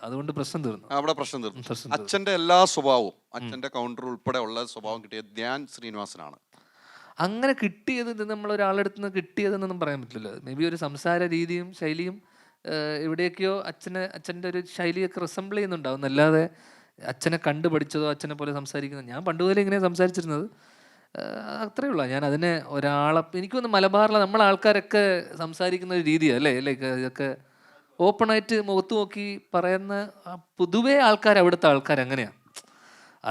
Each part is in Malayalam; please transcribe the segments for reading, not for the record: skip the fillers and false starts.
അതുകൊണ്ട് പ്രശ്നം തീർന്നു. അവിടെ പ്രശ്നം തീർന്നു. പ്രശ്നം തീർന്നു. അച്ഛന്റെ എല്ലാ സ്വഭാവവും, അച്ഛന്റെ കൗണ്ടർ ഉൾപ്പെടെ ഉള്ള സ്വഭാവം കിട്ടിയത് ധ്യാൻ ശ്രീനിവാസനാണ്. അങ്ങനെ കിട്ടിയത് നമ്മൾ ഒരാളെടുത്ത് നിന്ന് കിട്ടിയതെന്നൊന്നും പറയാൻ പറ്റില്ല. മേ ബി ഒരു സംസാര രീതിയും ശൈലിയും എവിടെയൊക്കെയോ അച്ഛൻ്റെ ഒരു ശൈലിയൊക്കെ റിസംബിൾ ചെയ്യുന്നുണ്ടാവും എന്നല്ലാതെ അച്ഛനെ കണ്ടു പഠിച്ചതോ അച്ഛനെ പോലെ സംസാരിക്കുന്നത് ഞാൻ പണ്ടുപോലെ ഇങ്ങനെ സംസാരിച്ചിരുന്നത്. അത്രയേ ഉള്ളൂ. ഞാൻ അതിനെ എനിക്കൊന്ന് മലബാറിലെ നമ്മളെ ആൾക്കാരൊക്കെ സംസാരിക്കുന്ന ഒരു രീതിയാണ് അല്ലേ ലൈക്ക് ഇതൊക്കെ ഓപ്പണായിട്ട് മുഖത്ത് നോക്കി പറയുന്ന പൊതുവേ ആൾക്കാർ അവിടുത്തെ ആൾക്കാർ അങ്ങനെയാണ്.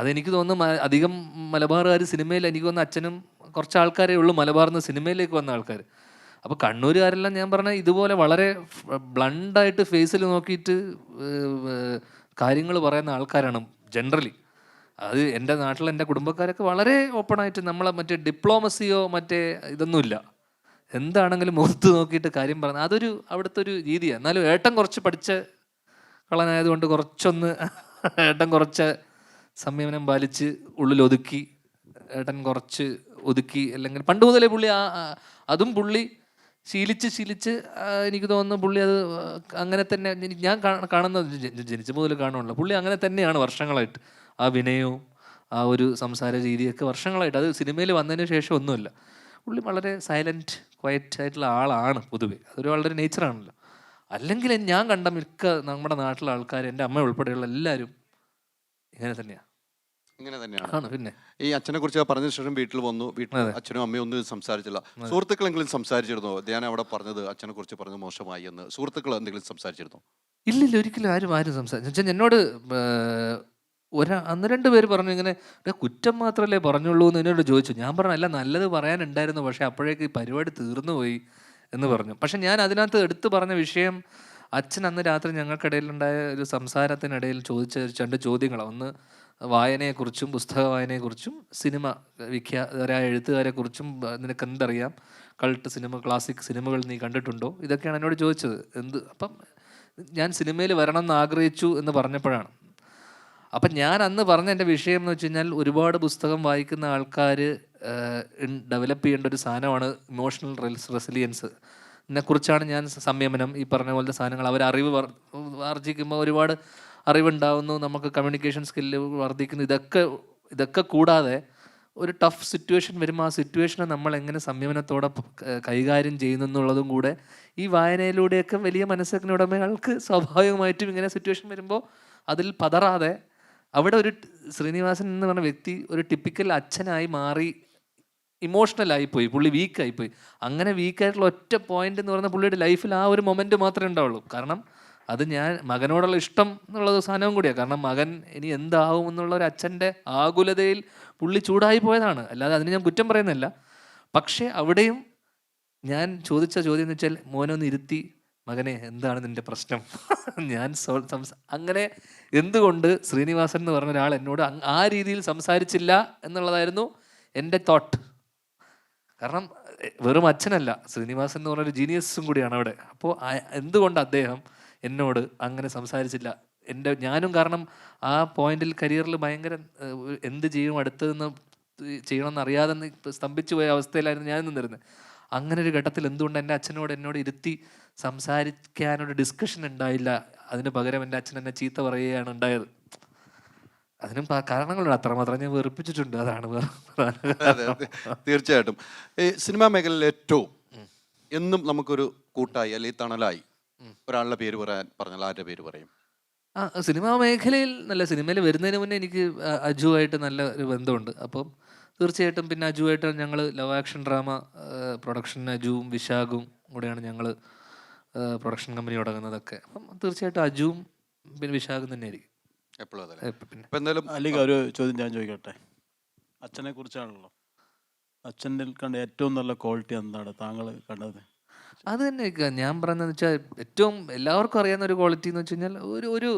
അതെനിക്ക് തോന്നുന്നു അധികം മലബാറുകാർ സിനിമയിൽ എനിക്ക് തോന്നുന്നു അച്ഛനും കുറച്ച് ആൾക്കാരേ ഉള്ളൂ മലബാറിൽ നിന്ന് സിനിമയിലേക്ക് വന്ന ആൾക്കാർ. അപ്പോൾ കണ്ണൂരുകാരെല്ലാം ഞാൻ പറഞ്ഞ ഇതുപോലെ വളരെ ബ്ലണ്ടായിട്ട് ഫേസിൽ നോക്കിയിട്ട് കാര്യങ്ങൾ പറയുന്ന ആൾക്കാരാണ് ജനറലി. അത് എൻ്റെ നാട്ടിൽ എൻ്റെ കുടുംബക്കാരൊക്കെ വളരെ ഓപ്പണായിട്ട് നമ്മളെ മറ്റേ ഡിപ്ലോമസിയോ മറ്റേ ഇതൊന്നുമില്ല. എന്താണെങ്കിലും മുഖത്ത് നോക്കിയിട്ട് കാര്യം പറയുന്നത് അതൊരു അവിടുത്തെ ഒരു രീതിയാണ്. എന്നാലും ഏട്ടൻ കുറച്ച് പഠിച്ച കളനായതുകൊണ്ട് ഏട്ടൻ കുറച്ച് സംയമനം പാലിച്ച് ഉള്ളിലൊതുക്കി ഏട്ടൻ കുറച്ച് ഒതുക്കി. അല്ലെങ്കിൽ പണ്ട് മുതലേ പുള്ളി അതും പുള്ളി ശീലിച്ച് എനിക്ക് തോന്നുന്നു പുള്ളി അത് അങ്ങനെ തന്നെ ഞാൻ കാണുന്നത് ജനിച്ച മുതൽ കാണുമല്ലോ പുള്ളി അങ്ങനെ തന്നെയാണ് വർഷങ്ങളായിട്ട്. ആ വിനയവും ആ ഒരു സംസാര രീതിയൊക്കെ വർഷങ്ങളായിട്ട് അത് സിനിമയിൽ വന്നതിന് ശേഷം ഒന്നുമില്ല. പുള്ളി വളരെ സൈലൻറ്റ് ക്വയറ്റ് ആയിട്ടുള്ള ആളാണ് പൊതുവെ. അതൊരു വളരെ നേച്ചറാണല്ലോ. അല്ലെങ്കിൽ ഞാൻ കണ്ട മിക്ക നമ്മുടെ നാട്ടിലെ ആൾക്കാർ എൻ്റെ അമ്മ ഉൾപ്പെടെയുള്ള എല്ലാവരും ഇങ്ങനെ തന്നെയാണ്. ഇങ്ങനെ തന്നെയാണ്. ആണ്. പിന്നെ ഈ അച്ഛനെ കുറിച്ച് പറഞ്ഞ ശേഷം വീട്ടിൽ വന്നു. വീട്ടിൽ അച്ഛനും അമ്മയും ഒന്നും സംസാരിച്ചില്ല. സുഹൃത്തുക്കളെങ്കിലും സംസാരിച്ചിരുന്നോ? ധ്യാൻ അവിടെ പറഞ്ഞത് അച്ഛനെ കുറിച്ച് പറഞ്ഞത് മോശമായി എന്ന് സുഹൃത്തുക്കൾ എന്തെങ്കിലും സംസാരിച്ചിരുന്നോ? ഇല്ലില്ല, ഒരിക്കലും ആരും സംസാരിച്ചു. എന്നോട് ഒന്ന് രണ്ട് പേര് പറഞ്ഞു ഇങ്ങനെ കുറ്റം മാത്രമല്ലേ പറഞ്ഞുള്ളൂ എന്ന് എന്നോട് ചോദിച്ചു. ഞാൻ പറഞ്ഞു അല്ല, നല്ലത് പറയാനുണ്ടായിരുന്നു, പക്ഷെ അപ്പോഴേക്ക് ഈ പരിപാടി തീർന്നു പോയി എന്ന് പറഞ്ഞു. പക്ഷെ ഞാൻ അതിനകത്ത് എടുത്തു പറഞ്ഞ വിഷയം അച്ഛൻ അന്ന് രാത്രി ഞങ്ങൾക്കിടയിലുണ്ടായ ഒരു സംസാരത്തിനിടയിൽ ചോദിച്ച രണ്ട് ചോദ്യങ്ങളാണ്. ഒന്ന് വായനയെക്കുറിച്ചും പുസ്തക വായനയെക്കുറിച്ചും സിനിമ വിഖ്യാതരായ എഴുത്തുകാരെക്കുറിച്ചും നിനക്ക് എന്തറിയാം, കൾട്ട് സിനിമ ക്ലാസിക് സിനിമകൾ നീ കണ്ടിട്ടുണ്ടോ, ഇതൊക്കെയാണ് എന്നോട് ചോദിച്ചത്. അപ്പം ഞാൻ സിനിമയിൽ വരണം എന്ന് ആഗ്രഹിച്ചു എന്ന് പറഞ്ഞപ്പോഴാണ്. അപ്പം ഞാൻ അന്ന് പറഞ്ഞ എൻ്റെ വിഷയം എന്ന് വെച്ച് കഴിഞ്ഞാൽ ഒരുപാട് പുസ്തകം വായിക്കുന്ന ആൾക്കാർ ഡെവലപ്പ് ചെയ്യേണ്ട ഒരു സാധനമാണ് ഇമോഷണൽ റെസിലിയൻസ് എന്നെക്കുറിച്ചാണ് ഞാൻ. സംയമനം, ഈ പറഞ്ഞ പോലത്തെ സാധനങ്ങൾ, അവർ അറിവ് ആർജിക്കുമ്പോൾ ഒരുപാട് അറിവുണ്ടാവുന്നു, നമുക്ക് കമ്മ്യൂണിക്കേഷൻ സ്കില്ല് വർദ്ധിക്കുന്നു. ഇതൊക്കെ കൂടാതെ ഒരു ടഫ് സിറ്റുവേഷൻ വരുമ്പോൾ ആ സിറ്റുവേഷനെ നമ്മൾ എങ്ങനെ സംയമനത്തോടെ കൈകാര്യം ചെയ്യുന്നു എന്നുള്ളതും കൂടെ ഈ വായനയിലൂടെയൊക്കെ വലിയ മനസ്സിന് ഉടമകൾക്ക് സ്വാഭാവികമായിട്ടും ഇങ്ങനെ സിറ്റുവേഷൻ വരുമ്പോൾ അതിൽ പതറാതെ അവിടെ ഒരു ശ്രീനിവാസൻ എന്ന് പറഞ്ഞ വ്യക്തി ഒരു ടിപ്പിക്കൽ അച്ഛനായി മാറി ഇമോഷണലായിപ്പോയി. പുള്ളി വീക്കായിപ്പോയി. അങ്ങനെ വീക്കായിട്ടുള്ള ഒറ്റ പോയിന്റ് എന്ന് പറയുന്ന പുള്ളിയുടെ ലൈഫിൽ ആ ഒരു മൊമെൻറ്റ് മാത്രമേ ഉണ്ടാവുള്ളൂ. കാരണം അത് ഞാൻ മകനോടുള്ള ഇഷ്ടം എന്നുള്ളത് സാധനവും കൂടിയാണ്. കാരണം മകൻ ഇനി എന്താവും എന്നുള്ള ഒരു അച്ഛൻ്റെ ആകുലതയിൽ പുള്ളി ചൂടായി പോയതാണ്. അല്ലാതെ അതിന് ഞാൻ കുറ്റം പറയുന്നില്ല. പക്ഷേ അവിടെയും ഞാൻ ചോദിച്ച ചോദ്യം എന്ന് വെച്ചാൽ, മോനൊന്ന് ഇരുത്തി, മകനെ എന്താണ് നിൻ്റെ പ്രശ്നം, ഞാൻ അങ്ങനെ എന്തുകൊണ്ട് ശ്രീനിവാസൻ എന്ന് പറഞ്ഞ ഒരാൾ എന്നോട് ആ രീതിയിൽ സംസാരിച്ചില്ല എന്നുള്ളതായിരുന്നു എൻ്റെ തോട്ട്. കാരണം വെറും അച്ഛനല്ല, ശ്രീനിവാസൻ എന്ന് പറഞ്ഞൊരു ജീനിയസും കൂടിയാണ് അവിടെ. അപ്പോൾ എന്തുകൊണ്ട് അദ്ദേഹം എന്നോട് അങ്ങനെ സംസാരിച്ചില്ല? ഞാനും കാരണം ആ പോയിന്റിൽ കരിയറിൽ ഭയങ്കര എന്ത് ചെയ്യും അടുത്തതെന്ന് ചെയ്യണമെന്ന് അറിയാതെ സ്തംഭിച്ചു പോയ അവസ്ഥയിലായിരുന്നു ഞാൻ നിന്നിരുന്നത്. അങ്ങനെ ഒരു ഘട്ടത്തിൽ എന്തുകൊണ്ട് എൻ്റെ എന്നോട് ഇരുത്തി സംസാരിക്കാനൊരു ഡിസ്കഷൻ ഉണ്ടായില്ല? അതിന് പകരം എൻ്റെ അച്ഛൻ എന്നെ ചീത്ത പറയുകയാണ് ഉണ്ടായത്. അതിനും കാരണങ്ങളുണ്ട്. അത്രമാത്രം ഞാൻ വെറുപ്പിച്ചിട്ടുണ്ട്. അതാണ് തീർച്ചയായിട്ടും. ഈ സിനിമാ മേഖലയിൽ ഏറ്റവും എന്നും നമുക്കൊരു കൂട്ടായി അല്ലെങ്കിൽ തണലായി ഒരാളുടെ പേര് പറഞ്ഞാൽ ആരുടെ പേര് പറയും? സിനിമാ മേഖലയിൽ നല്ല, സിനിമയിൽ വരുന്നതിന് മുന്നേ എനിക്ക് അജുവായിട്ട് നല്ല ഒരു ബന്ധമുണ്ട്. അപ്പം തീർച്ചയായിട്ടും പിന്നെ അജുവായിട്ട് ഞങ്ങൾ ലവ് ആക്ഷൻ ഡ്രാമ പ്രൊഡക്ഷൻ, അജുവും വിശാഖും കൂടെയാണ് ഞങ്ങൾ പ്രൊഡക്ഷൻ കമ്പനി തുടങ്ങുന്നതൊക്കെ. അപ്പം തീർച്ചയായിട്ടും അജുവും പിന്നെ വിശാഖും തന്നെ ആയിരിക്കും എപ്പോഴും. അല്ലെങ്കിൽ ഒരു ചോദ്യം ഞാൻ ചോദിക്കട്ടെ, അച്ഛനെ കുറിച്ചാണല്ലോ. അച്ഛൻ്റെ കണ്ട ഏറ്റവും നല്ല ക്വാളിറ്റി എന്താണ് താങ്കൾ കണ്ടത്? അത് തന്നെ ഞാൻ പറഞ്ഞതെന്ന് വെച്ചാൽ ഏറ്റവും എല്ലാവർക്കും അറിയാവുന്ന ഒരു ക്വാളിറ്റി എന്ന് വെച്ച് കഴിഞ്ഞാൽ ഒരു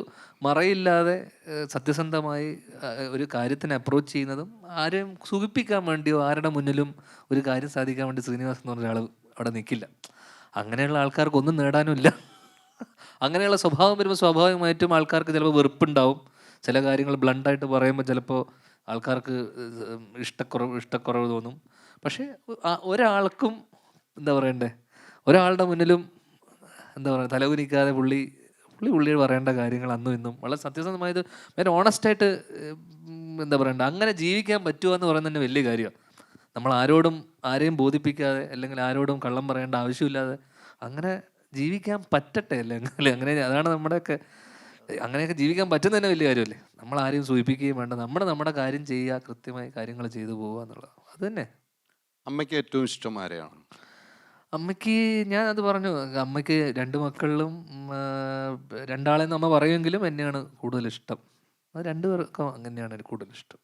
മറയില്ലാതെ സത്യസന്ധമായി ഒരു കാര്യത്തിനെ അപ്രോച്ച് ചെയ്യുന്നതും, ആരെയും സുഖിപ്പിക്കാൻ വേണ്ടിയോ ആരുടെ മുന്നിലും ഒരു കാര്യം സാധിക്കാൻ വേണ്ടി ശ്രീനിവാസൻ എന്ന് പറഞ്ഞ ആൾ അവിടെ നിൽക്കില്ല. അങ്ങനെയുള്ള ആൾക്കാർക്ക് ഒന്നും നേടാനുമില്ല. അങ്ങനെയുള്ള സ്വഭാവം വരുമ്പോൾ സ്വാഭാവികമായിട്ടും ആൾക്കാർക്ക് ചിലപ്പോൾ വെറുപ്പുണ്ടാവും. ചില കാര്യങ്ങൾ ബ്ലണ്ടായിട്ട് പറയുമ്പോൾ ചിലപ്പോൾ ആൾക്കാർക്ക് ഇഷ്ടക്കുറവ് തോന്നും. പക്ഷേ ഒരാൾക്കും എന്താ പറയണ്ടേ, ഒരാളുടെ മുന്നിലും എന്താ പറയുക തലകുനിക്കാതെ പുള്ളി പുള്ളി പറയേണ്ട കാര്യങ്ങൾ അന്നും ഇന്നും വളരെ സത്യസന്ധമായത് വളരെ ഓണസ്റ്റായിട്ട് എന്താ പറയണ്ട അങ്ങനെ ജീവിക്കാൻ പറ്റുക എന്ന് പറയുന്നത് തന്നെ വലിയ കാര്യമാണ്. നമ്മൾ ആരെയും ബോധിപ്പിക്കാതെ അല്ലെങ്കിൽ ആരോടും കള്ളം പറയേണ്ട ആവശ്യമില്ലാതെ അങ്ങനെ ജീവിക്കാൻ പറ്റട്ടെ അല്ലെങ്കിൽ അങ്ങനെ അതാണ് നമ്മുടെയൊക്കെ അങ്ങനെയൊക്കെ ജീവിക്കാൻ പറ്റുന്ന തന്നെ വലിയ കാര്യമല്ലേ. നമ്മൾ ആരെയും സൂചിപ്പിക്കുകയും വേണ്ട, നമ്മുടെ കാര്യം ചെയ്യുക, കൃത്യമായി കാര്യങ്ങൾ ചെയ്തു പോവുക എന്നുള്ളത് അത് തന്നെ. അമ്മയ്ക്ക് ഏറ്റവും ഇഷ്ടം ആരെയാണ്? അമ്മയ്ക്ക് ഞാൻ അത് പറഞ്ഞു, അമ്മയ്ക്ക് 2 മക്കളിലും രണ്ടാളെന്ന് അമ്മ പറയുമെങ്കിലും എന്നെയാണ് കൂടുതൽ ഇഷ്ടം. അത് 2 പേർക്കും അങ്ങനെയാണ് കൂടുതൽ ഇഷ്ടം.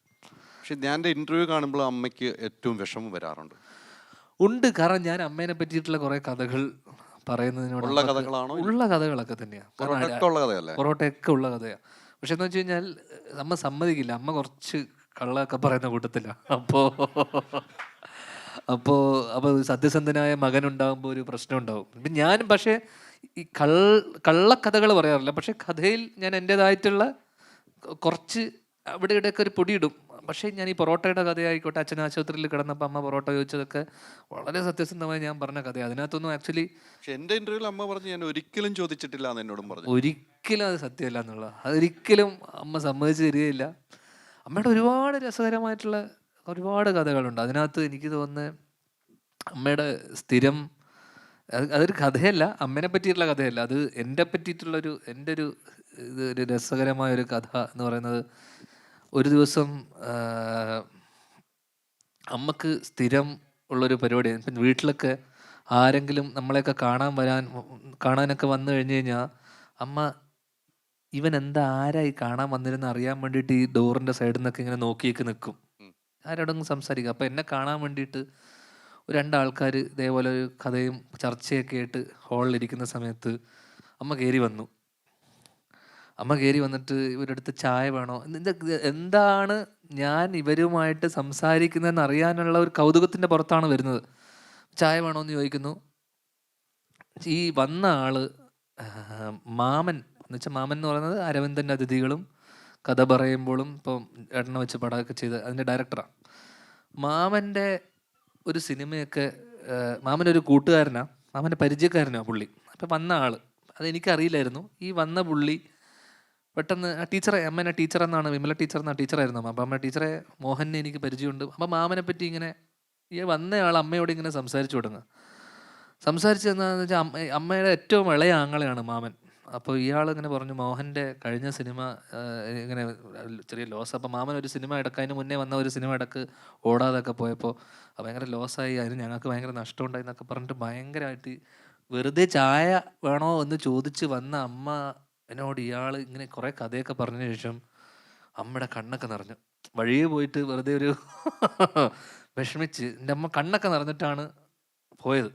പക്ഷെ ഞാൻ എൻ്റെ ഇന്റർവ്യൂ കാണുമ്പോൾ അമ്മയ്ക്ക് ഏറ്റവും വിഷമം വരാറുണ്ട്. ഉണ്ട്, കാരണം ഞാൻ അമ്മേനെ പറ്റിയിട്ടുള്ള കുറേ കഥകൾ പറയുന്നതിനോട് ഉള്ള കഥകളാണോ? ഉള്ള കഥകളൊക്കെ തന്നെയാണ്. പൊറോട്ടയൊക്കെ ഉള്ള കഥയല്ലേ? പൊറോട്ടയൊക്കെ ഉള്ള കഥയാണ്. പക്ഷെ എന്ന് വെച്ച് കഴിഞ്ഞാൽ അമ്മ സമ്മതിക്കില്ല, അമ്മ കുറച്ച് കള്ളമൊക്കെ പറയുന്ന കൂട്ടത്തിലാണ്. അപ്പോൾ സത്യസന്ധനായ മകൻ ഉണ്ടാകുമ്പോൾ ഒരു പ്രശ്നം ഉണ്ടാവും. ഇപ്പം ഞാനും പക്ഷേ ഈ കള്ളക്കഥകൾ പറയാറില്ല, പക്ഷെ കഥയിൽ ഞാൻ എൻ്റെതായിട്ടുള്ള കുറച്ച് അവിടെ ഇവിടെയൊക്കെ ഒരു പൊടിയിടും. പക്ഷേ ഞാൻ ഈ പൊറോട്ടയുടെ കഥയായിക്കോട്ടെ, അച്ഛൻ ആശുപത്രിയിൽ കിടന്നപ്പോൾ അമ്മ പൊറോട്ട ചോദിച്ചതൊക്കെ വളരെ സത്യസന്ധമായി ഞാൻ പറഞ്ഞ കഥയാണ്. അതിനകത്തൊന്നും ആക്ച്വലി പക്ഷെ എൻ്റെ ഇന്റർവ്യൂവിൽ അമ്മ പറഞ്ഞു ഞാൻ ഒരിക്കലും ചോദിച്ചിട്ടില്ല എന്ന് എന്നോടും പറഞ്ഞു. ഒരിക്കലും അത് സത്യമല്ല എന്നുള്ളത്, അതൊരിക്കലും അമ്മ സമ്മതിച്ച് തരികയില്ല. അമ്മയുടെ ഒരുപാട് രസകരമായിട്ടുള്ള ഒരുപാട് കഥകളുണ്ട്. അതിനകത്ത് എനിക്ക് തോന്നുന്നത് അമ്മയുടെ സ്ഥിരം അതൊരു കഥയല്ല, അമ്മേനെ പറ്റിയിട്ടുള്ള കഥയല്ല, അത് എൻ്റെ പറ്റിയിട്ടുള്ളൊരു എൻ്റെ ഒരു ഒരു രസകരമായൊരു കഥ എന്ന് പറയുന്നത്, ഒരു ദിവസം അമ്മക്ക് സ്ഥിരം ഉള്ളൊരു പരിപാടിയാണ്. ഇപ്പം വീട്ടിലൊക്കെ ആരെങ്കിലും നമ്മളെയൊക്കെ കാണാനൊക്കെ വന്നു കഴിഞ്ഞ് കഴിഞ്ഞാൽ അമ്മ ഇവൻ എന്താ ആരായി കാണാൻ വന്നിരുന്ന് അറിയാൻ വേണ്ടിയിട്ട് ഈ ഡോറിൻ്റെ സൈഡിൽ നിന്നൊക്കെ ഇങ്ങനെ നോക്കിയൊക്കെ നിൽക്കും, ആരോടെങ്കിലും സംസാരിക്കുക. അപ്പം എന്നെ കാണാൻ വേണ്ടിയിട്ട് 2 ആൾക്കാർ ഇതേപോലെ ഒരു കഥയും ചർച്ചയൊക്കെ ആയിട്ട് ഹാളിലിരിക്കുന്ന സമയത്ത് അമ്മ കയറി വന്നിട്ട് ഇവരുടെ അടുത്ത് ചായ വേണോ, എന്താണ് ഞാൻ ഇവരുമായിട്ട് സംസാരിക്കുന്നതെന്ന് അറിയാനുള്ള ഒരു കൗതുകത്തിൻ്റെ പുറത്താണ് വരുന്നത്. ചായ വേണോ എന്ന് ചോദിക്കുന്നു. ഈ വന്ന ആള് മാമൻ എന്ന് വെച്ചാൽ, മാമൻ എന്ന് പറയുന്നത് അരവിന്ദൻ്റെ അതിഥികളും കഥ പറയുമ്പോഴും ഇപ്പം എണ്ണ വെച്ച് പടമൊക്കെ ചെയ്ത് അതിൻ്റെ ഡയറക്ടറാണ്. മാമൻ്റെ ഒരു സിനിമയൊക്കെ മാമനൊരു കൂട്ടുകാരനാണ്, മാമൻ്റെ പരിചയക്കാരനാണ് പുള്ളി. അപ്പം വന്ന ആൾ, അതെനിക്കറിയില്ലായിരുന്നു. ഈ വന്ന പുള്ളി പെട്ടെന്ന് ആ ടീച്ചറെ, അമ്മേനെ ടീച്ചർ എന്നാണ്, വിമല ടീച്ചർ എന്നാണ് ടീച്ചറായിരുന്നു അമ്മ. അപ്പം അമ്മ ടീച്ചറെ മോഹനെ എനിക്ക് പരിചയമുണ്ട്. അപ്പം മാമനെ പറ്റി ഇങ്ങനെ ഈ വന്നയാൾ അമ്മയോട് ഇങ്ങനെ സംസാരിച്ചു തുടങ്ങുക. സംസാരിച്ച് എന്താണെന്ന് വെച്ചാൽ അമ്മയുടെ ഏറ്റവും ഇളയ ആങ്ങളെയാണ് മാമൻ. അപ്പോൾ ഇയാൾ ഇങ്ങനെ പറഞ്ഞു, മോഹൻ്റെ കഴിഞ്ഞ സിനിമ ഇങ്ങനെ ചെറിയ ലോസ്. അപ്പോൾ മാമൻ ഒരു സിനിമ അതിന് മുന്നേ വന്ന ഒരു സിനിമ ഓടാതൊക്കെ പോയപ്പോൾ ഭയങ്കര ലോസായി, അതിന് ഞങ്ങൾക്ക് ഭയങ്കര നഷ്ടമുണ്ടായി എന്നൊക്കെ പറഞ്ഞിട്ട് ഭയങ്കരമായിട്ട് വെറുതെ ചായ വേണോ എന്ന് ചോദിച്ച് വന്ന അമ്മ എന്നോട് ഇയാൾ ഇങ്ങനെ കുറേ കഥയൊക്കെ പറഞ്ഞതിന് ശേഷം അമ്മയുടെ കണ്ണൊക്കെ നിറഞ്ഞു. വഴിയെ പോയിട്ട് വെറുതെ ഒരു വിഷമിച്ച് എൻ്റെ അമ്മ കണ്ണൊക്കെ നിറഞ്ഞിട്ടാണ് പോയത്.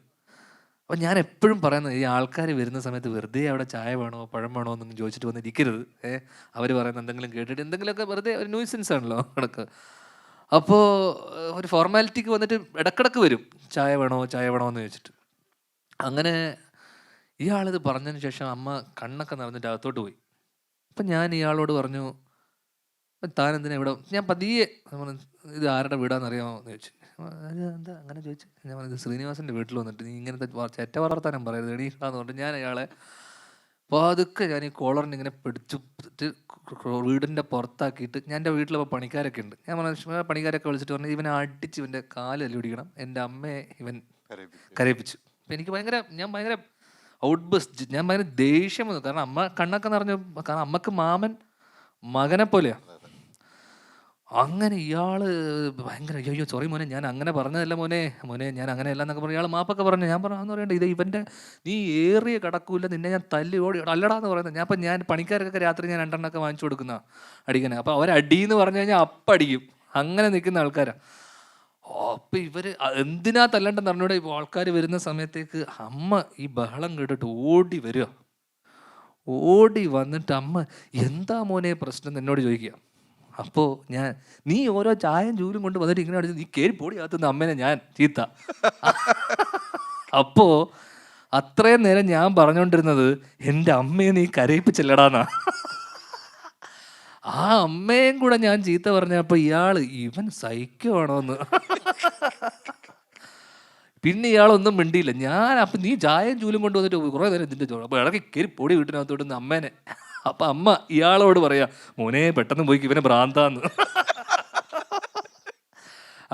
അപ്പം ഞാൻ എപ്പോഴും പറയുന്നത്, ഈ ആൾക്കാർ വരുന്ന സമയത്ത് വെറുതെ അവിടെ ചായ വേണോ പഴം വേണോ എന്നൊന്നും ചോദിച്ചിട്ട് വന്നിരിക്കരുത്. അവർ പറയുന്ന എന്തെങ്കിലും കേട്ടിട്ട് എന്തെങ്കിലുമൊക്കെ വെറുതെ ഒരു ന്യൂസൻസ് ആണല്ലോ ഇടക്ക്. അപ്പോൾ ഒരു ഫോർമാലിറ്റിക്ക് വന്നിട്ട് ഇടക്കിടക്ക് വരും ചായ വേണോ എന്ന് ചോദിച്ചിട്ട്. അങ്ങനെ ഇയാളിത് പറഞ്ഞതിന് ശേഷം അമ്മ കണ്ണൊക്കെ നിറഞ്ഞിട്ട് അകത്തോട്ട് പോയി. അപ്പം ഞാൻ ഇയാളോട് പറഞ്ഞു, താൻ എന്തിനാ ഇവിടെ? ഞാൻ പതിയെ ഇത് ആരുടെ വീടാന്ന് അറിയാമോ എന്ന് ചോദിച്ചു. എന്താ അങ്ങനെ ചോദിച്ചു? ഞാൻ പറഞ്ഞത് ശ്രീനിവാസൻ്റെ വീട്ടിൽ വന്നിട്ട് നീ ഇങ്ങനത്തെ ചെറ്റ വർത്താനം പറയരുത് എണീക്കാന്ന് പറഞ്ഞിട്ട് ഞാൻ അയാളെ പതുക്കെ ഞാൻ ഈ കോളറിന് ഇങ്ങനെ പിടിച്ചിട്ട് വീടിൻ്റെ പുറത്താക്കിയിട്ട്, ഞാൻ എൻ്റെ വീട്ടിൽ പണിക്കാരൊക്കെ ഉണ്ട്, ഞാൻ പറഞ്ഞ പണിക്കാരൊക്കെ വിളിച്ചിട്ട് പറഞ്ഞു ഇവനെ അടിച്ച് ഇവൻ്റെ കാലല്ലേ പിടിക്കണം, എൻ്റെ അമ്മയെ ഇവൻ കരയിപ്പിച്ചു. അപ്പം എനിക്ക് ഞാൻ ഭയങ്കര ഔട്ട്ബസ്റ്റ്, ഞാൻ ഭയങ്കര ദേഷ്യം വന്നു. കാരണം അമ്മ കണ്ണൊക്കെ നിറഞ്ഞു, കാരണം അമ്മക്ക് മാമൻ മകനെ പോലെയാണ്. അങ്ങനെ ഇയാള് ഭയങ്കര അയ്യോ സോറി മോനെ, ഞാൻ അങ്ങനെ പറഞ്ഞതല്ല മോനെ ഞാൻ അങ്ങനെയല്ല എന്നൊക്കെ പറഞ്ഞു. ഇയാൾ മാപ്പൊക്കെ പറഞ്ഞു. ഞാൻ പറഞ്ഞു പറയണ്ട, ഇത് ഇവൻ്റെ നീ ഏറിയ കിടക്കൂല, നിന്നെ ഞാൻ തല്ലി ഓടി അല്ലടാന്ന് പറയുന്നത്. ഞാൻ പണിക്കാർക്കൊക്കെ രാത്രി ഞാൻ 2 എണ്ണമൊക്കെ വാങ്ങിച്ചു കൊടുക്കുന്ന അടിക്കണേ. അപ്പോൾ അവരടിയെന്ന് പറഞ്ഞു കഴിഞ്ഞാൽ അടിക്കും, അങ്ങനെ നിൽക്കുന്ന ആൾക്കാരാണ്. അപ്പം ഇവർ എന്തിനാ തല്ലണ്ടെന്ന് അറിഞ്ഞൂടെ. ഇപ്പോൾ ആൾക്കാർ വരുന്ന സമയത്തേക്ക് അമ്മ ഈ ബഹളം കേട്ടിട്ട് ഓടി വന്നിട്ട് അമ്മ എന്താ മോനെ പ്രശ്നം എന്നോട് ചോദിക്കുക. അപ്പോൾ നീ ഓരോ ചായയും ചൂലും കൊണ്ട് വന്നിട്ട് ഇങ്ങനെ അടിച്ച് നീ കയറി പൊടി ആത്തുന്ന അമ്മേനെ ഞാൻ ചീത്ത. അപ്പോൾ അത്രയും നേരം ഞാൻ പറഞ്ഞുകൊണ്ടിരുന്നത് എൻ്റെ അമ്മയെ നീ കരയിപ്പിച്ചില്ലടാന്നാ. ആ അമ്മയും കൂടെ ഞാൻ ചീത്ത പറഞ്ഞപ്പോൾ ഇവൻ സൈക്കോ ആണോന്ന്. പിന്നെ ഇയാളൊന്നും മിണ്ടിയില്ല. ഞാൻ അപ്പം നീ ചായയും ചൂലും കൊണ്ടുവന്നിട്ട് കുറേ നേരം ഇതിൻ്റെ ചോറ് അപ്പോൾ ഇടയ്ക്ക് കയറി പൊടി വീട്ടിനകത്തോട്ട് നിന്ന് അമ്മേനെ. അപ്പം അമ്മ ഇയാളോട് പറയാ, മോനെ പെട്ടെന്ന് പോയി ഇവനെ ഭ്രാന്താന്ന്.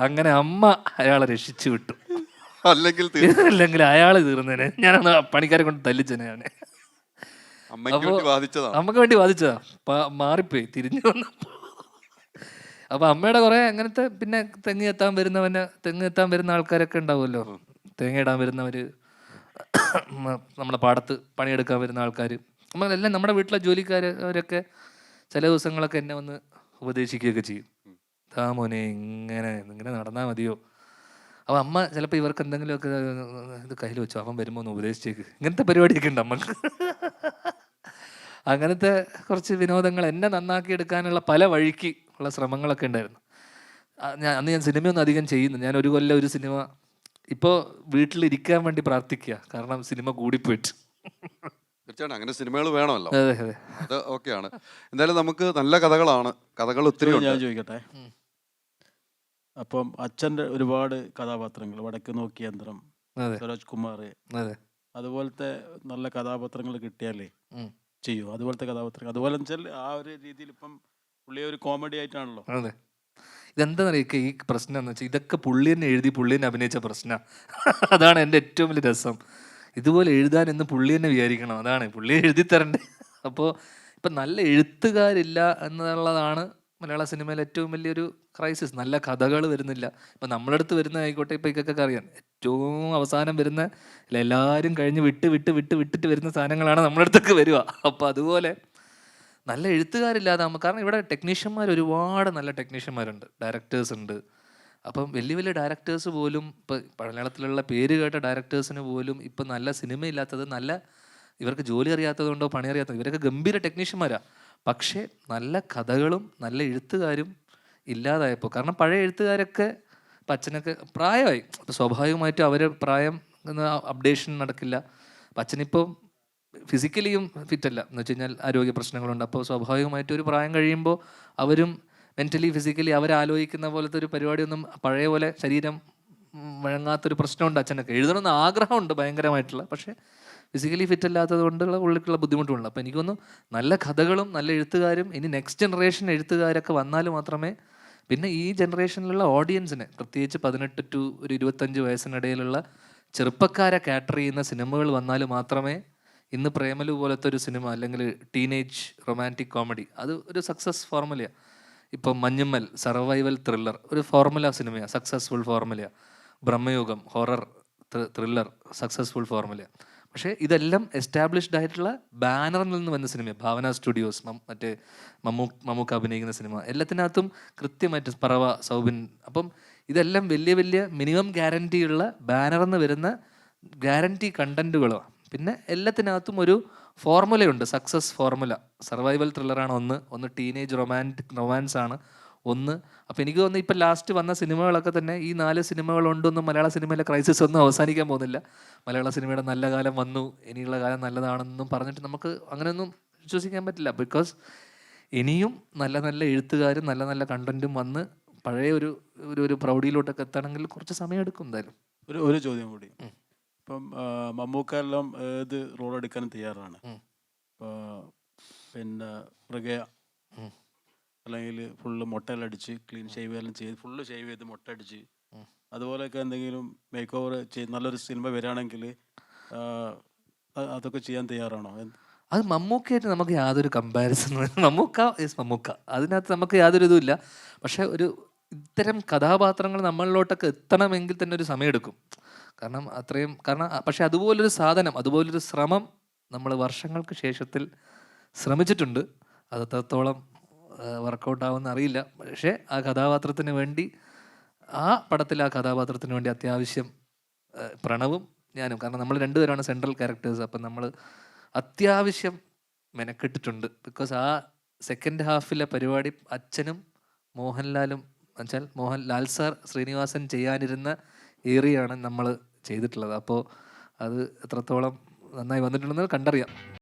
അങ്ങനെ അമ്മ അയാളെ രക്ഷിച്ചു വിട്ടു. അല്ലെങ്കിൽ അല്ലെങ്കിൽ അയാൾ തീർന്നേനെ. ഞാനന്ന് പണിക്കാരെ കൊണ്ട് തല്ലിച്ചനെ ഞാൻ. അമ്മയ്ക്ക് വേണ്ടി വാദിച്ചതാണ്. അമ്മക്ക് വേണ്ടി വാദിച്ചതാ. മാറിപ്പോയി തിരിഞ്ഞു വന്നപ്പോൾ. അപ്പൊ അമ്മയുടെ കുറെ അങ്ങനത്തെ, പിന്നെ തെങ്ങ് എത്താൻ വരുന്ന ആൾക്കാരൊക്കെ ഉണ്ടാവുമല്ലോ. തേങ്ങ ഇടാൻ വരുന്നവര്, നമ്മുടെ പാടത്ത് പണിയെടുക്കാൻ വരുന്ന ആൾക്കാർ, നമ്മളെല്ലാം നമ്മുടെ വീട്ടിലെ ജോലിക്കാർ, അവരൊക്കെ ചില ദിവസങ്ങളൊക്കെ എന്നെ വന്ന് ഉപദേശിക്കുകയൊക്കെ ചെയ്യും. താ മോനെ ഇങ്ങനെ നടന്നാൽ മതിയോ. അപ്പോൾ അമ്മ ചിലപ്പോൾ ഇവർക്ക് എന്തെങ്കിലുമൊക്കെ ഇത് കയ്യിൽ വെച്ചോ, അവൻ വരുമ്പോൾ ഒന്ന് ഉപദേശിച്ചേക്ക്. ഇങ്ങനത്തെ പരിപാടിയൊക്കെ ഉണ്ട് അമ്മക്ക്. അങ്ങനത്തെ കുറച്ച് വിനോദങ്ങൾ എന്നെ നന്നാക്കി എടുക്കാനുള്ള പല വഴിക്ക് ഉള്ള ശ്രമങ്ങളൊക്കെ ഉണ്ടായിരുന്നു. അന്ന് ഞാൻ സിനിമയൊന്നും അധികം ചെയ്യുന്നു. ഞാൻ ഒരു കൊല്ലം ഒരു സിനിമ. ഇപ്പോൾ വീട്ടിലിരിക്കാൻ വേണ്ടി പ്രാർത്ഥിക്കുക, കാരണം സിനിമ കൂടിപ്പോയിട്ട്. തീർച്ചയായിട്ടും അങ്ങനെ സിനിമകൾ വേണമല്ലോ. അതെ അതെ, അത് ഓക്കെയാണ്. എന്തായാലും നമുക്ക് നല്ല കഥകളാണ്, കഥകൾ ഒത്തിരി ഉണ്ട്. ഞാൻ ചോദിക്കട്ടെ, അപ്പം അച്ഛൻ്റെ ഒരുപാട് കഥാപാത്രങ്ങൾ, വടക്ക് നോക്കി യന്ത്രം, അതെ സരോജ് കുമാർ, അതെ, അതുപോലത്തെ നല്ല കഥാപാത്രങ്ങൾ കിട്ടിയാലേ ചെയ്യൂ. അതുപോലത്തെ കഥാപാത്രങ്ങൾ അതുപോലെ വെച്ചാൽ ആ ഒരു രീതിയിൽ ഇപ്പം പുള്ളി ഒരു കോമഡി ആയിട്ടാണല്ലോ. അതെ. ഇതെന്താ അറിയിക്കുക, ഈ പ്രശ്നം എന്ന് വെച്ചാൽ ഇതൊക്കെ പുള്ളി തന്നെ എഴുതി പുള്ളി തന്നെ അഭിനയിച്ച പ്രശ്നമാണ്. അതാണ് എൻ്റെ ഏറ്റവും വലിയ രസം. ഇതുപോലെ എഴുതാൻ എന്ന് പുള്ളി തന്നെ വിചാരിക്കണം, അതാണ് പുള്ളി എഴുതി തരണ്ടേ. അപ്പോൾ ഇപ്പം നല്ല എഴുത്തുകാരില്ല എന്നുള്ളതാണ് മലയാള സിനിമയിൽ ഏറ്റവും വലിയൊരു ക്രൈസിസ്. നല്ല കഥകൾ വരുന്നില്ല. ഇപ്പം നമ്മുടെ അടുത്ത് വരുന്ന ആയിക്കോട്ടെ, ഇപ്പം ഇതൊക്കെ അറിയാം, ഏറ്റവും അവസാനം വരുന്ന എല്ലാവരും കഴിഞ്ഞ് വിട്ടിട്ട് വരുന്ന സാധനങ്ങളാണ് നമ്മുടെ അടുത്തൊക്കെ വരിക. അപ്പോൾ അതുപോലെ നല്ല എഴുത്തുകാരില്ലാതാകുമ്പോൾ, കാരണം ഇവിടെ ടെക്നീഷ്യന്മാർ ഒരുപാട് നല്ല ടെക്നീഷ്യന്മാരുണ്ട്, ഡയറക്ടേഴ്സ് ഉണ്ട്. അപ്പം വലിയ വലിയ ഡയറക്ടേഴ്സ് പോലും, ഇപ്പം മലയാളത്തിലുള്ള പേര് കേട്ട ഡയറക്ടേഴ്സിന് പോലും ഇപ്പം നല്ല സിനിമയില്ലാത്തത്, നല്ല ഇവർക്ക് ജോലി അറിയാത്തതുകൊണ്ടോ പണി അറിയാത്തത്, ഇവരൊക്കെ ഗംഭീര ടെക്നീഷ്യന്മാരാണ്. പക്ഷേ നല്ല കഥകളും നല്ല എഴുത്തുകാരും ഇല്ലാതായപ്പോൾ, കാരണം പഴയ എഴുത്തുകാരൊക്കെ ഇപ്പം അച്ഛനൊക്കെ പ്രായമായി, അപ്പോൾ സ്വാഭാവികമായിട്ടും അവരെ പ്രായം അപ്ഡേഷൻ നടക്കില്ല. അപ്പം അച്ഛനിപ്പം ഫിസിക്കലിയും ഫിറ്റല്ല എന്ന് വെച്ച് കഴിഞ്ഞാൽ ആരോഗ്യ പ്രശ്നങ്ങളുണ്ട്. അപ്പോൾ സ്വാഭാവികമായിട്ടും ഒരു പ്രായം കഴിയുമ്പോൾ അവരും മെൻ്റലി ഫിസിക്കലി അവരാലോചിക്കുന്ന പോലത്തെ ഒരു പരിപാടിയൊന്നും പഴയ പോലെ ശരീരം വഴങ്ങാത്തൊരു പ്രശ്നമുണ്ട് അച്ഛനൊക്കെ. എഴുതണമെന്ന് ആഗ്രഹമുണ്ട് ഭയങ്കരമായിട്ടുള്ള, പക്ഷേ ഫിസിക്കലി ഫിറ്റ് അല്ലാത്തത് കൊണ്ടുള്ള ഉള്ളിലുള്ള ബുദ്ധിമുട്ടുണ്ട്. അപ്പോൾ എനിക്ക് തോന്നുന്നു നല്ല കഥകളും നല്ല എഴുത്തുകാരും ഇനി നെക്സ്റ്റ് ജനറേഷൻ എഴുത്തുകാരൊക്കെ വന്നാൽ മാത്രമേ, പിന്നെ ഈ ജനറേഷനിലുള്ള ഓഡിയൻസിനെ, പ്രത്യേകിച്ച് 18 to ഒരു 25 വയസ്സിനിടയിലുള്ള ചെറുപ്പക്കാരെ കാറ്റർ ചെയ്യുന്ന സിനിമകൾ വന്നാൽ മാത്രമേ ഇന്ന് പ്രേമലു പോലത്തെ ഒരു സിനിമ, അല്ലെങ്കിൽ ടീനേജ് റൊമാൻറ്റിക് കോമഡി, അത് ഒരു സക്സസ് ഫോർമുലയാണ്. ഇപ്പം മഞ്ഞുമ്മൽ സർവൈവൽ ത്രില്ലർ ഒരു ഫോർമുല സിനിമയാണ്, സക്സസ്ഫുൾ ഫോർമുലയാണ്. ബ്രഹ്മയുഗം ഹൊറർ ത്രില്ലർ സക്സസ്ഫുൾ ഫോർമുലയാണ്. പക്ഷേ ഇതെല്ലാം എസ്റ്റാബ്ലിഷ്ഡ് ആയിട്ടുള്ള ബാനറിൽ നിന്ന് വന്ന സിനിമയാണ്. ഭാവന സ്റ്റുഡിയോസ്, മറ്റേ മമ്മൂക്ക അഭിനയിക്കുന്ന സിനിമ, എല്ലാത്തിനകത്തും കൃത്യമായിട്ട് പറവ, സൗബിൻ. അപ്പം ഇതെല്ലാം വലിയ വലിയ മിനിമം ഗ്യാരൻറ്റിയുള്ള ബാനറിൽ നിന്ന് വരുന്ന ഗ്യാരൻറ്റി കണ്ടൻറ്റുകളാണ്. പിന്നെ എല്ലാത്തിനകത്തും ഒരു ഫോർമുലയുണ്ട്, സക്സസ് ഫോർമുല. സർവൈവൽ ത്രില്ലറാണ് ഒന്ന് ടീനേജ് റൊമാൻസ് ആണ് ഒന്ന്. അപ്പോൾ എനിക്ക് തോന്നുന്നു ഇപ്പം ലാസ്റ്റ് വന്ന സിനിമകളൊക്കെ തന്നെ ഈ 4 സിനിമകളുണ്ടൊന്നും മലയാള സിനിമയിലെ ക്രൈസിസ് ഒന്നും അവസാനിക്കാൻ പോകുന്നില്ല. മലയാള സിനിമയുടെ നല്ല കാലം വന്നു, ഇനിയുള്ള കാലം നല്ലതാണെന്നും പറഞ്ഞിട്ട് നമുക്ക് അങ്ങനെയൊന്നും വിശ്വസിക്കാൻ പറ്റില്ല. ബിക്കോസ് ഇനിയും നല്ല നല്ല എഴുത്തുകാരും നല്ല നല്ല കണ്ടൻറ്റും വന്ന് പഴയ ഒരു പ്രൗഢിയിലോട്ടൊക്കെ എത്തണമെങ്കിൽ കുറച്ച് സമയം എടുക്കും എന്തായാലും. ഒരു ചോദ്യം കൂടി. ഇപ്പം മമ്മൂക്കെല്ലാം ഏത് റോൾ എടുക്കാനും തയ്യാറാണ്. ഇപ്പോൾ പിന്നെ മൃഗയ അല്ലെങ്കിൽ ഫുള്ള് മൊട്ടയിലടിച്ച് ക്ലീൻ ഷേവ് എല്ലാം ചെയ്ത് ഫുള്ള് ഷേവ് ചെയ്ത് മൊട്ടയടിച്ച് അതുപോലെയൊക്കെ എന്തെങ്കിലും മേക്ക് ഓവർ ചെയ്ത് നല്ലൊരു സിനിമ വരികയാണെങ്കിൽ അതൊക്കെ ചെയ്യാൻ തയ്യാറാണോ? അത് മമ്മൂക്കയായിട്ട് നമുക്ക് യാതൊരു കമ്പാരിസൺ, മമ്മൂക്ക അതിനകത്ത് നമുക്ക് യാതൊരു ഇതുമില്ല. പക്ഷേ ഇത്തരം കഥാപാത്രങ്ങൾ നമ്മളിലോട്ടൊക്കെ എത്തണമെങ്കിൽ തന്നെ ഒരു സമയമെടുക്കും. കാരണം പക്ഷെ അതുപോലൊരു സാധനം, അതുപോലൊരു ശ്രമം നമ്മൾ വർഷങ്ങൾക്ക് ശേഷത്തിൽ ശ്രമിച്ചിട്ടുണ്ട്. അത് എത്രത്തോളം വർക്കൗട്ട് ആവുമെന്ന് അറിയില്ല. പക്ഷേ ആ കഥാപാത്രത്തിന് വേണ്ടി, ആ കഥാപാത്രത്തിന് വേണ്ടി അത്യാവശ്യം പ്രണവും ഞാനും, കാരണം നമ്മൾ രണ്ടുപേരാണ് സെൻട്രൽ ക്യാരക്ടേഴ്സ്. അപ്പം നമ്മൾ അത്യാവശ്യം മെനക്കെട്ടിട്ടുണ്ട്. ബിക്കോസ് ആ സെക്കൻഡ് ഹാഫിലെ പരിപാടി അച്ഛനും മോഹൻലാലും എന്നുവെച്ചാൽ ലാൽ സാർ, ശ്രീനിവാസൻ ചെയ്യാനിരുന്ന ഏറിയാണ് നമ്മൾ ചെയ്തിട്ടുള്ളത്. അപ്പോൾ അത് എത്രത്തോളം നന്നായി വന്നിട്ടുണ്ടെന്ന് കണ്ടറിയാം.